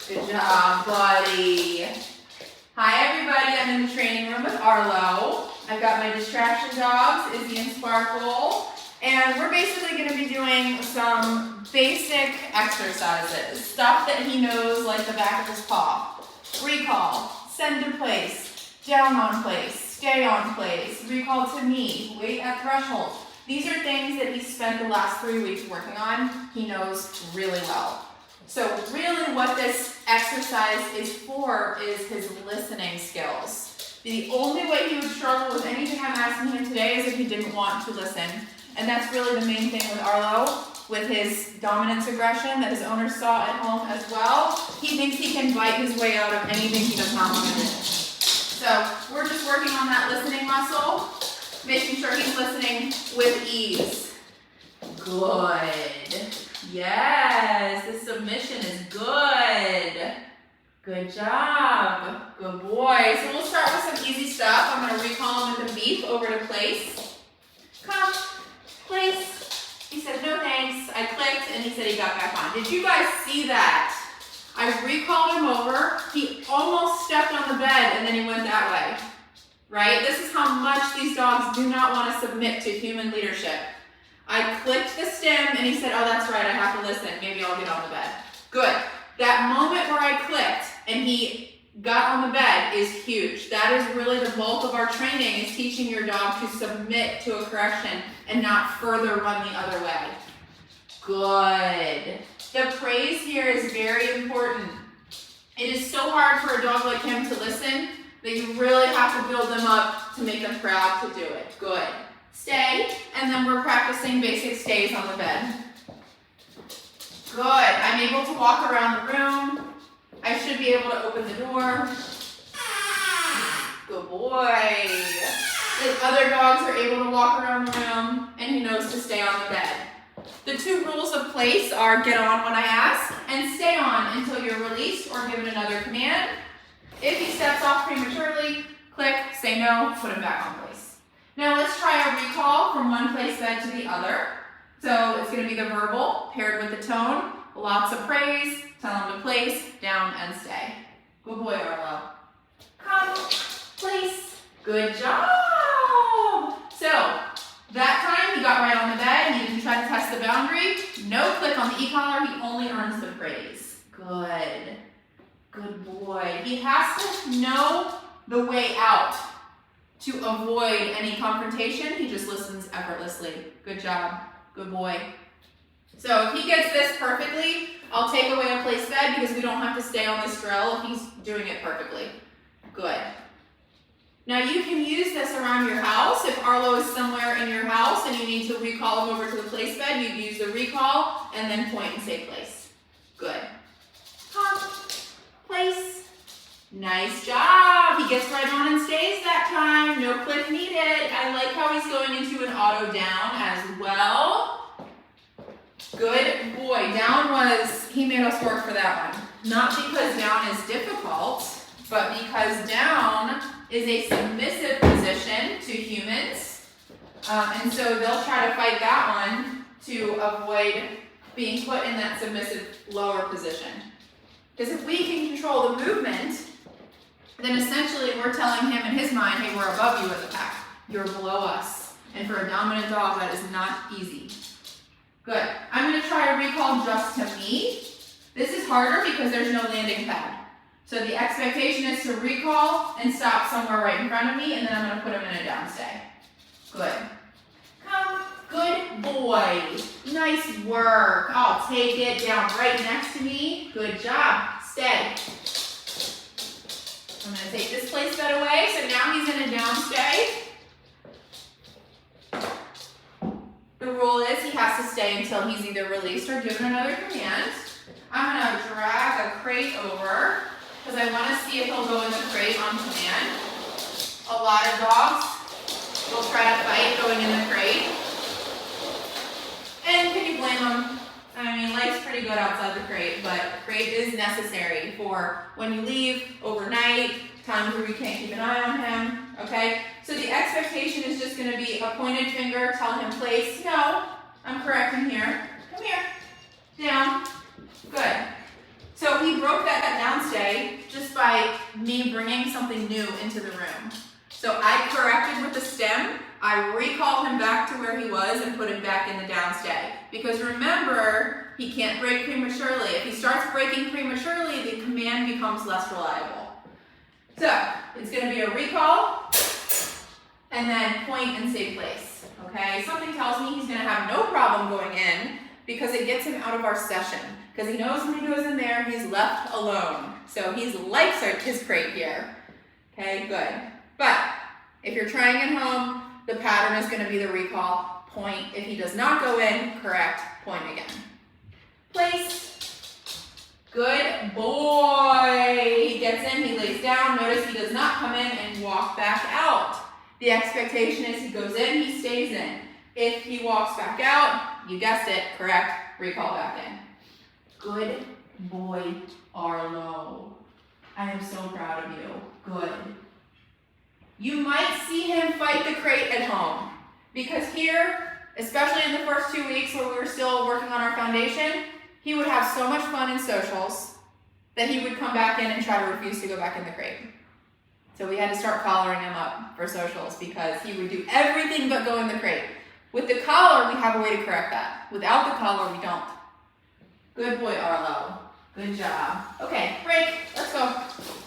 Good job, buddy. Hi, everybody. I'm in the training room with Arlo. I've got my distraction dogs, Izzy and Sparkle. And we're basically going to be doing some basic exercises. Stuff that he knows like the back of his paw. Recall, send to place, down on place, stay on place, recall to me, wait at threshold. These are things that he's spent the last 3 weeks working on. He knows really well. So really what this exercise is for is his listening skills. The only way he would struggle with anything I'm asking him today is if he didn't want to listen. And that's really the main thing with Arlo, with his dominance aggression that his owner saw at home as well. He thinks he can bite his way out of anything he does not want to do. So we're just working on that listening muscle, making sure he's listening with ease. Good. Yes, the submission is good. Good job. Good boy. So we'll start with some easy stuff. I'm going to recall him with a beep over to place. Come, place. He said, no thanks. I clicked and he said he got back on. Did you guys see that? I recalled him over. He almost stepped on the bed and then he went that way. Right? This is how much these dogs do not want to submit to human leadership. I clicked the stem and he said, oh, that's right, I have to listen. Maybe I'll get on the bed. Good. That moment where I clicked and he got on the bed is huge. That is really the bulk of our training, is teaching your dog to submit to a correction and not further run the other way. Good. The praise here is very important. It is so hard for a dog like him to listen that you really have to build them up to make them proud to do it. Good. Stay, and then we're practicing basic stays on the bed. Good. I'm able to walk around the room. I should be able to open the door. Good boy. The other dogs are able to walk around the room, and he knows to stay on the bed. The 2 rules of place are get on when I ask, and stay on until you're released or given another command. If he steps off prematurely, click, say no, put him back on place. Now let's try a recall from one place bed to the other. So it's going to be the verbal paired with the tone. Lots of praise. Tell him to place, down, and stay. Good boy, Arlo. Come, place. Good job. So that time he got right on the bed. He didn't try to test the boundary. No click on the e-collar. He only earns the praise. Good. Good boy. He has to know the way out. To avoid any confrontation, he just listens effortlessly. Good job. Good boy. So if he gets this perfectly, I'll take away a place bed because we don't have to stay on this drill if he's doing it perfectly. Good. Now you can use this around your house. If Arlo is somewhere in your house and you need to recall him over to the place bed, you use the recall and then point and say place. Good. Come, place. Nice job. He gets right on and stays that time. No click needed. I like how he's going into an auto down as well. Good boy. Down was, he made us work for that one. Not because down is difficult, but because down is a submissive position to humans. And so they'll try to fight that one to avoid being put in that submissive lower position. Because if we can control the movement, then essentially we're telling him in his mind, hey, we're above you as a pack. You're below us. And for a dominant dog, that is not easy. Good. I'm going to try a recall just to me. This is harder because there's no landing pad. So the expectation is to recall and stop somewhere right in front of me, and then I'm going to put him in a down stay. Good. Come. Good boy. Nice work. I'll take it down right next to me. Good job. Stay. I'm going to take this place bed away, so now he's in a down stay. The rule is he has to stay until he's either released or given another command. I'm going to drag a crate over, because I want to see if he'll go in the crate on command. A lot of dogs will try to fight going in the crate. And can you blame them? I mean, life's pretty good outside the crate, but crate is necessary for when you leave, overnight, times where we can't keep an eye on him, okay? So the expectation is just going to be a pointed finger, tell him place. No, I'm correcting here. Come here. Down. Good. So he broke that just by me bringing something new into the room. So I corrected with the stem, I recall him back to where he was and put him back in the down stay. Because remember, he can't break prematurely. If he starts breaking prematurely, the command becomes less reliable. So it's going to be a recall, and then point and say place. Okay, something tells me he's going to have no problem going in because it gets him out of our session. Because he knows when he goes in there, he's left alone. So he likes his crate here. Okay, good. But if you're trying at home, the pattern is going to be the recall, point. If he does not go in, correct, point again. Place. Good boy. He gets in, he lays down. Notice he does not come in and walk back out. The expectation is he goes in, he stays in. If he walks back out, you guessed it, correct, recall back in. Good boy, Arlo. I am so proud of you. Good. You might see him fight the crate at home. Because here, especially in the first 2 weeks where we were still working on our foundation, he would have so much fun in socials that he would come back in and try to refuse to go back in the crate. So we had to start collaring him up for socials because he would do everything but go in the crate. With the collar, we have a way to correct that. Without the collar, we don't. Good boy, Arlo. Good job. Okay, break. Let's go.